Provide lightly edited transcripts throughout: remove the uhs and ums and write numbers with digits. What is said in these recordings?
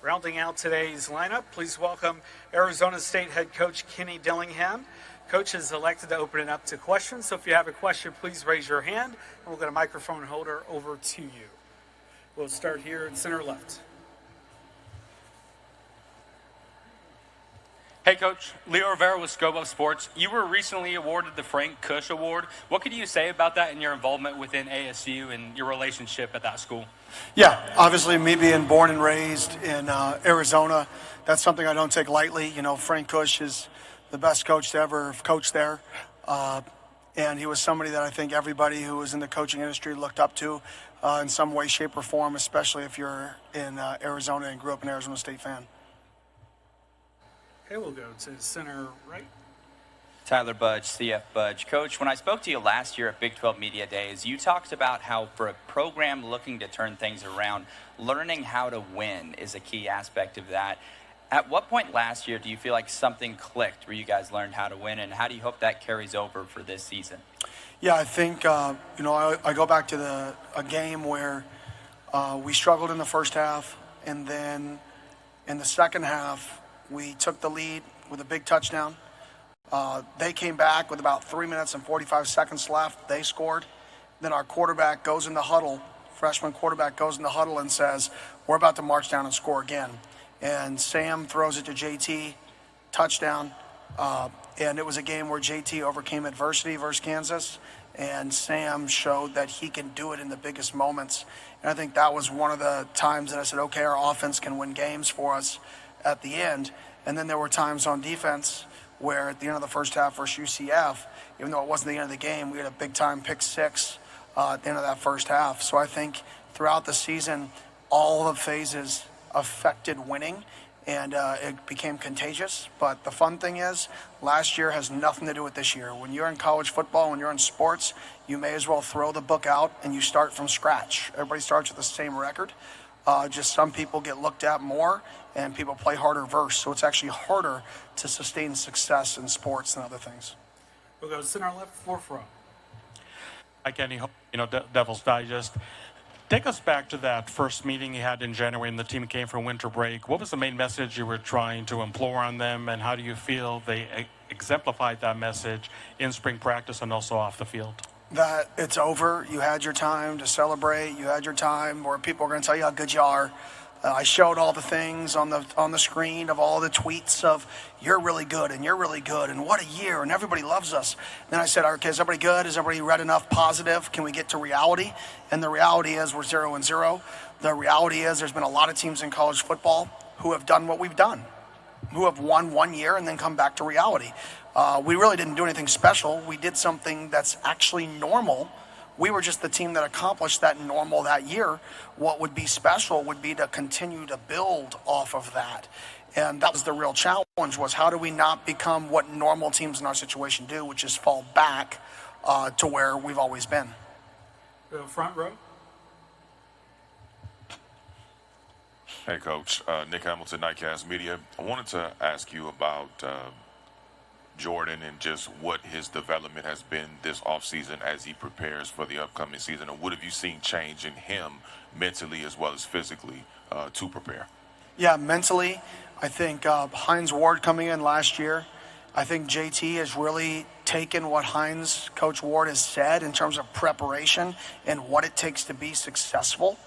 Rounding out today's lineup, please welcome Arizona State head coach Kenny Dillingham. Coach has elected to open it up to questions, so if you have a question, please raise your hand, and we'll get a microphone holder over to you. We'll start here in center left. Hey, Coach. Leo Rivera with Scope Up Sports. You were recently awarded the Frank Kush Award. What could you say about that and your involvement within ASU and your relationship at that school? Yeah, obviously me being born and raised in Arizona, that's something I don't take lightly. You know, Frank Kush is the best coach to ever have coached there. And he was somebody that I think everybody who was in the coaching industry looked up to in some way, shape, or form, especially if you're in Arizona and grew up an Arizona State fan. Okay, we'll go to center right. Tyler Budge, CF Budge. Coach, when I spoke to you last year at Big 12 Media Days, you talked about how for a program looking to turn things around, learning how to win is a key aspect of that. At what point last year do you feel like something clicked where you guys learned how to win, and how do you hope that carries over for this season? Yeah, I think, I go back to a game where we struggled in the first half, and then in the second half, we took the lead with a big touchdown. They came back with about 3 minutes and 45 seconds left. They scored. Then our quarterback goes in the huddle, freshman quarterback goes in the huddle and says, we're about to march down and score again. And Sam throws it to JT, touchdown. And it was a game where JT overcame adversity versus Kansas, and Sam showed that he can do it in the biggest moments. And I think that was one of the times that I said, okay, our offense can win games for us at the end. And then there were times on defense where at the end of the first half versus UCF, even though it wasn't the end of the game, we had a big-time pick six at the end of that first half. So I think throughout the season, all the phases affected winning, and it became contagious. But the fun thing is, last year has nothing to do with this year. When you're in college football, when you're in sports, you may as well throw the book out and you start from scratch. Everybody starts with the same record. Just some people get looked at more, and people play harder verse. So it's actually harder to sustain success in sports than other things. We'll go center left, fourth row. Hi, Kenny. Devil's Digest. Take us back to that first meeting you had in January and the team came from winter break. What was the main message you were trying to implore on them, and how do you feel they exemplified that message in spring practice and also off the field? That it's over. You had your time to celebrate. You had your time where people are going to tell you how good you are. I showed all the things on the screen of all the tweets of you're really good and you're really good and what a year and everybody loves us. Then I said, okay, is everybody good? Has everybody read enough positive? Can we get to reality? And the reality is we're 0-0. The reality is there's been a lot of teams in college football who have done what we've done, who have won 1 year and then come back to reality. We really didn't do anything special. We did something that's actually normal. We were just the team that accomplished that normal that year. What would be special would be to continue to build off of that. And that was the real challenge, was how do we not become what normal teams in our situation do, which is fall back to where we've always been. Front row. Hey, Coach. Nick Hamilton, Nightcast Media. I wanted to ask you about Jordan and just what his development has been this offseason as he prepares for the upcoming season, and what have you seen change in him mentally as well as physically to prepare? Yeah, mentally, I think Hines Ward coming in last year, I think JT has really taken what Coach Ward has said in terms of preparation and what it takes to be successful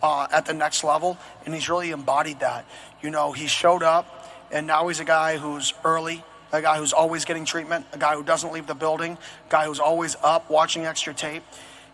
at the next level, and he's really embodied that. You know, he showed up, and now he's a guy who's early, a guy who's always getting treatment, a guy who doesn't leave the building, a guy who's always up watching extra tape.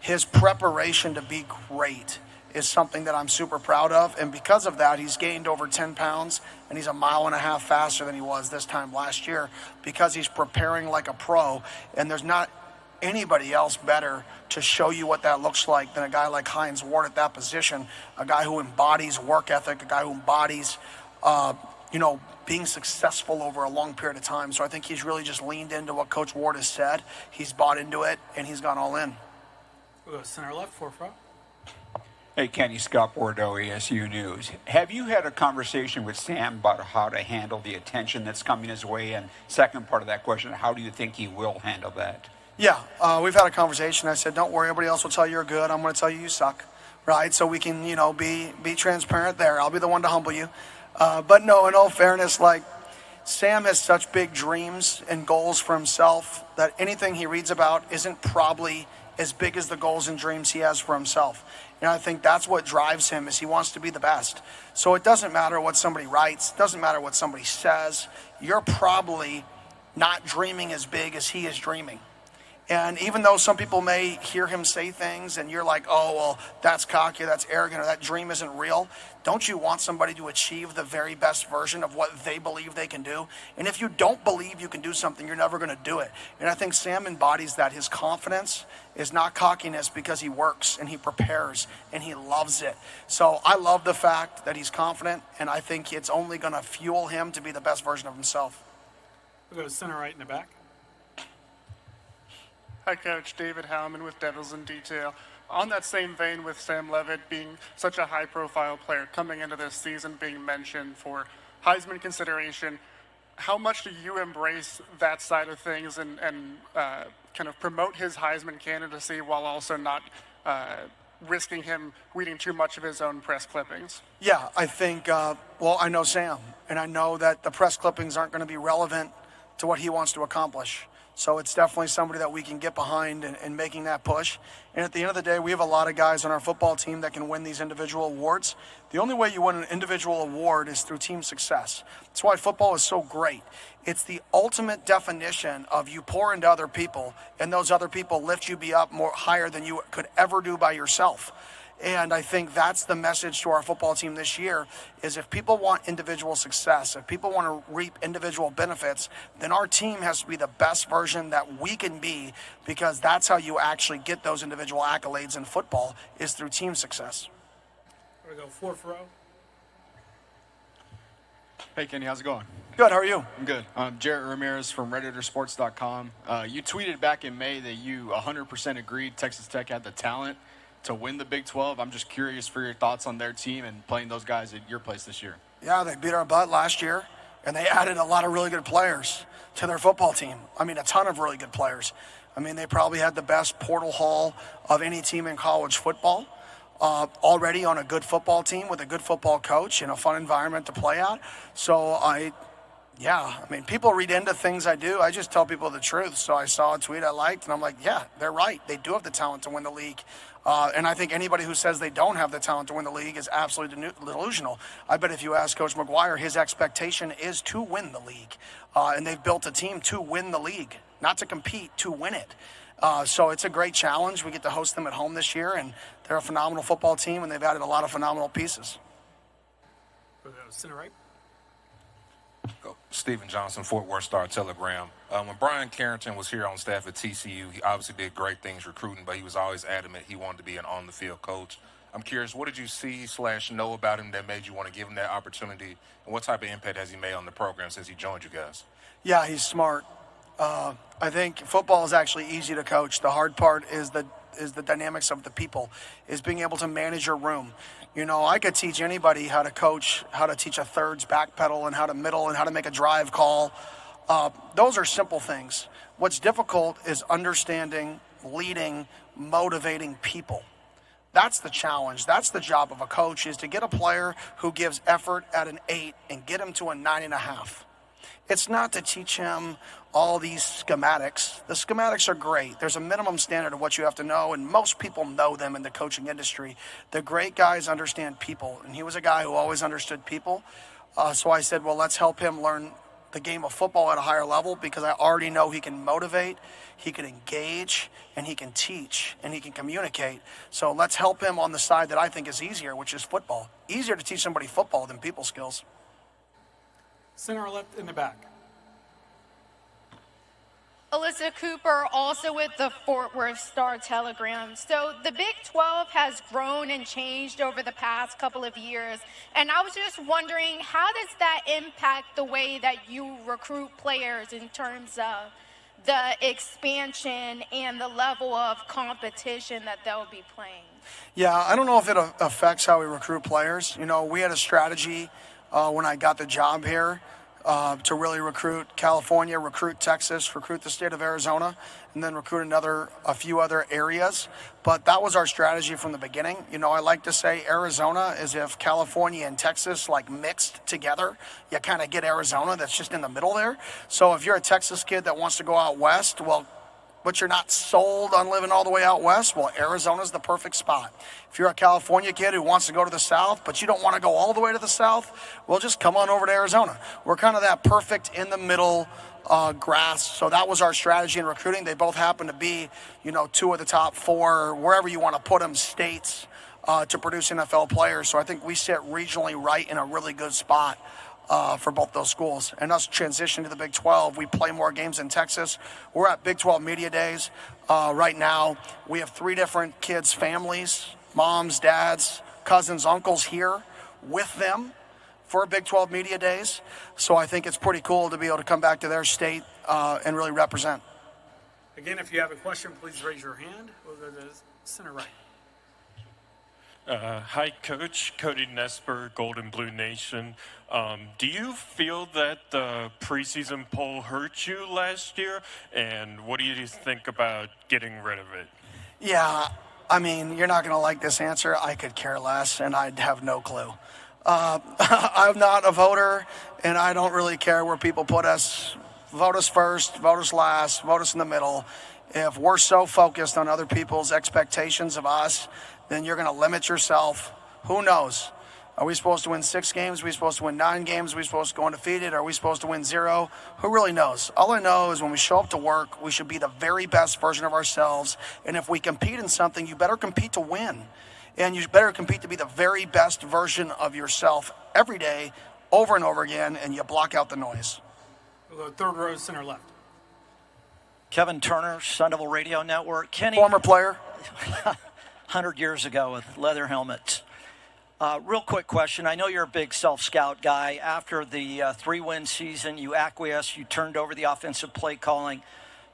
His preparation to be great is something that I'm super proud of, and because of that, he's gained over 10 pounds, and he's 1.5 miles faster than he was this time last year because he's preparing like a pro, and there's not anybody else better to show you what that looks like than a guy like Hines Ward at that position, a guy who embodies work ethic, a guy who embodies being successful over a long period of time. So I think he's really just leaned into what Coach Ward has said. He's bought into it, and he's gone all in. We'll go center left, fourth row. Hey, Kenny, Scott Bordeaux, ESU News. Have you had a conversation with Sam about how to handle the attention that's coming his way? And second part of that question, how do you think he will handle that? Yeah, we've had a conversation. I said, don't worry, everybody else will tell you you're good. I'm going to tell you you suck, right? So we can, be transparent there. I'll be the one to humble you. But no, in all fairness, like, Sam has such big dreams and goals for himself that anything he reads about isn't probably as big as the goals and dreams he has for himself. And I think that's what drives him, is he wants to be the best. So it doesn't matter what somebody writes, it doesn't matter what somebody says. You're probably not dreaming as big as he is dreaming. And even though some people may hear him say things and you're like, oh, well, that's cocky, that's arrogant, or that dream isn't real, don't you want somebody to achieve the very best version of what they believe they can do? And if you don't believe you can do something, you're never going to do it. And I think Sam embodies that. His confidence is not cockiness, because he works and he prepares and he loves it. So I love the fact that he's confident, and I think it's only going to fuel him to be the best version of himself. We'll go to center right in the back. Hi, Coach. David Hman with Devils in Detail. On that same vein, with Sam Levitt being such a high-profile player coming into this season, being mentioned for Heisman consideration, how much do you embrace that side of things and kind of promote his Heisman candidacy while also not risking him reading too much of his own press clippings? Yeah, I think, well, I know Sam, and I know that the press clippings aren't going to be relevant to what he wants to accomplish. So it's definitely somebody that we can get behind in making that push. And at the end of the day, we have a lot of guys on our football team that can win these individual awards. The only way you win an individual award is through team success. That's why football is so great. It's the ultimate definition of you pour into other people, and those other people lift you up more higher than you could ever do by yourself. And I think that's the message to our football team this year, is if people want individual success, if people want to reap individual benefits, then our team has to be the best version that we can be, because that's how you actually get those individual accolades in football, is through team success. We're going to go fourth row. Hey, Kenny, how's it going? Good, how are you? I'm good. I'm Jarrett Ramirez from RedditorSports.com. You tweeted back in May that you 100% agreed Texas Tech had the talent to win the Big 12. I'm just curious for your thoughts on their team and playing those guys at your place this year. Yeah, they beat our butt last year, and they added a lot of really good players to their football team. I mean, a ton of really good players. I mean, they probably had the best portal haul of any team in college football, already on a good football team with a good football coach and a fun environment to play at. So yeah, I mean, people read into things I do. I just tell people the truth. So I saw a tweet I liked, and I'm like, yeah, they're right. They do have the talent to win the league. And I think anybody who says they don't have the talent to win the league is absolutely delusional. I bet if you ask Coach McGuire, his expectation is to win the league. And they've built a team to win the league, not to compete, to win it. So it's a great challenge. We get to host them at home this year, and they're a phenomenal football team, and they've added a lot of phenomenal pieces. We'll go to center right. Stephen Johnson, Fort Worth Star-Telegram. When Brian Carrington was here on staff at TCU, he obviously did great things recruiting, but he was always adamant he wanted to be an on-the-field coach. I'm curious, what did you see/know about him that made you want to give him that opportunity, and what type of impact has he made on the program since he joined you guys? Yeah, he's smart. I think football is actually easy to coach. The hard part is the dynamics of the people, is being able to manage your room. You know, I could teach anybody how to coach, how to teach a thirds back pedal, and how to middle, and how to make a drive call. Those are simple things. What's difficult is understanding, leading, motivating people. That's the challenge. That's the job of a coach, is to get a player who gives effort at an 8 and get him to a 9.5. It's not to teach him all these schematics. The schematics are great. There's a minimum standard of what you have to know, and most people know them in the coaching industry. The great guys understand people, and he was a guy who always understood people. So I said, well, let's help him learn the game of football at a higher level, because I already know he can motivate, he can engage, and he can teach, and he can communicate. So let's help him on the side that I think is easier, which is football. Easier to teach somebody football than people skills. Center or left in the back. Alyssa Cooper, also with the Fort Worth Star-Telegram. So the Big 12 has grown and changed over the past couple of years, and I was just wondering, how does that impact the way that you recruit players in terms of the expansion and the level of competition that they'll be playing? Yeah, I don't know if it affects how we recruit players. You know, we had a strategy when I got the job here, to really recruit California, recruit Texas, recruit the state of Arizona, and then recruit a few other areas. But that was our strategy from the beginning. You know, I like to say Arizona is if California and Texas like mixed together. You kind of get Arizona that's just in the middle there. So if you're a Texas kid that wants to go out west, well, but you're not sold on living all the way out west, well, Arizona's the perfect spot. If you're a California kid who wants to go to the south, but you don't want to go all the way to the south, well, just come on over to Arizona. We're kind of that perfect in the middle grass. So that was our strategy in recruiting. They both happen to be, you know, 2 of the top 4, wherever you want to put them, states to produce NFL players. So I think we sit regionally right in a really good spot for both those schools. And us transition to the Big 12, we play more games in Texas. We're at Big 12 Media Days right now. We have 3 different kids' families, moms, dads, cousins, uncles here with them for Big 12 Media Days. So I think it's pretty cool to be able to come back to their state and really represent. Again, if you have a question, please raise your hand. We'll go to center right. Hi, Coach. Cody Nesper, Golden Blue Nation. Do you feel that the preseason poll hurt you last year? And what do you think about getting rid of it? Yeah, I mean, you're not going to like this answer. I could care less, and I'd have no clue. I'm not a voter, and I don't really care where people put us. Vote us first, vote us last, vote us in the middle. If we're so focused on other people's expectations of us, then you're going to limit yourself. Who knows? Are we supposed to win 6 games? Are we supposed to win 9 games? Are we supposed to go undefeated? Are we supposed to win 0? Who really knows? All I know is when we show up to work, we should be the very best version of ourselves. And if we compete in something, you better compete to win. And you better compete to be the very best version of yourself every day, over and over again, and you block out the noise. We'll go 3rd row, center left. Kevin Turner, Sun Devil Radio Network. Kenny, former player. 100 years ago with leather helmets. Real quick question. I know you're a big self-scout guy. After the 3-win season, you acquiesced, you turned over the offensive play calling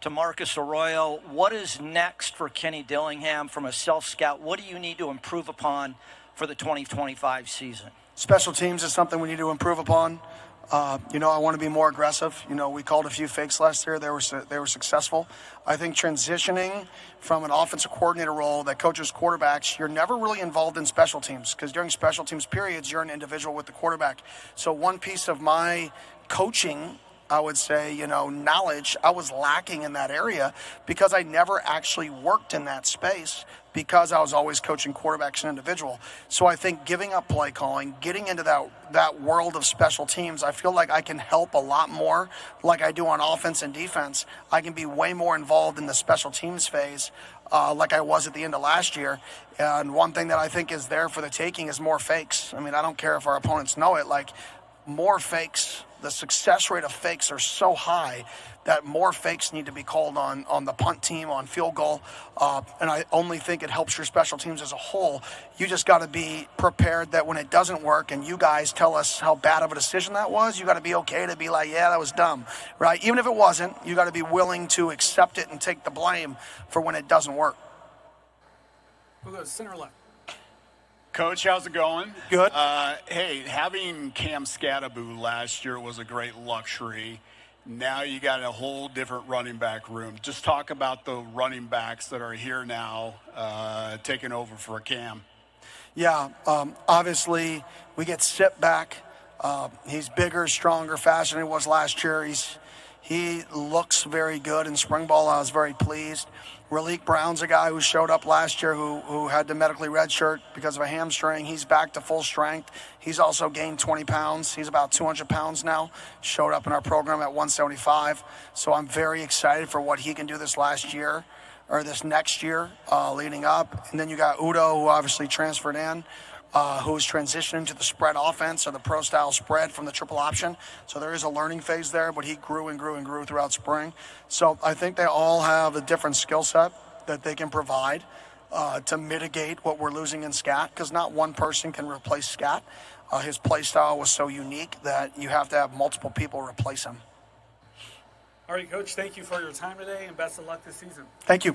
to Marcus Arroyo. What is next for Kenny Dillingham from a self-scout? What do you need to improve upon for the 2025 season? Special teams is something we need to improve upon. You know, I want to be more aggressive. You know, we called a few fakes last year. They were successful. I think transitioning from an offensive coordinator role that coaches quarterbacks, you're never really involved in special teams because during special teams periods, you're an individual with the quarterback. So one piece of my coaching, I would say, you know, knowledge, I was lacking in that area because I never actually worked in that space because I was always coaching quarterbacks and individual. So I think giving up play calling, getting into that world of special teams, I feel like I can help a lot more like I do on offense and defense. I can be way more involved in the special teams phase like I was at the end of last year. And one thing that I think is there for the taking is more fakes. I mean, I don't care if our opponents know it, like more fakes. The success rate of fakes are so high that more fakes need to be called on the punt team, on field goal. And I only think it helps your special teams as a whole. You just got to be prepared that when it doesn't work and you guys tell us how bad of a decision that was, you got to be okay to be like, yeah, that was dumb, right? Even if it wasn't, you got to be willing to accept it and take the blame for when it doesn't work. We'll go center left. Coach, how's it going? Good. Hey, having Cam Scattaboo last year was a great luxury. Now you got a whole different running back room. Just talk about the running backs that are here now taking over for Cam. Yeah, obviously we get Sip back. He's bigger, stronger, faster than he was last year. He looks very good in spring ball. I was very pleased. Raleek Brown's a guy who showed up last year who had to medically redshirt because of a hamstring. He's back to full strength. He's also gained 20 pounds. He's about 200 pounds now. Showed up in our program at 175. So I'm very excited for what he can do this next year leading up. And then you got Udo, who obviously transferred in, who's transitioning to the spread offense or the pro-style spread from the triple option. So there is a learning phase there, but he grew and grew and grew throughout spring. So I think they all have a different skill set that they can provide to mitigate what we're losing in Scat, because not one person can replace Scat. His play style was so unique that you have to have multiple people replace him. All right, Coach, thank you for your time today, and best of luck this season. Thank you.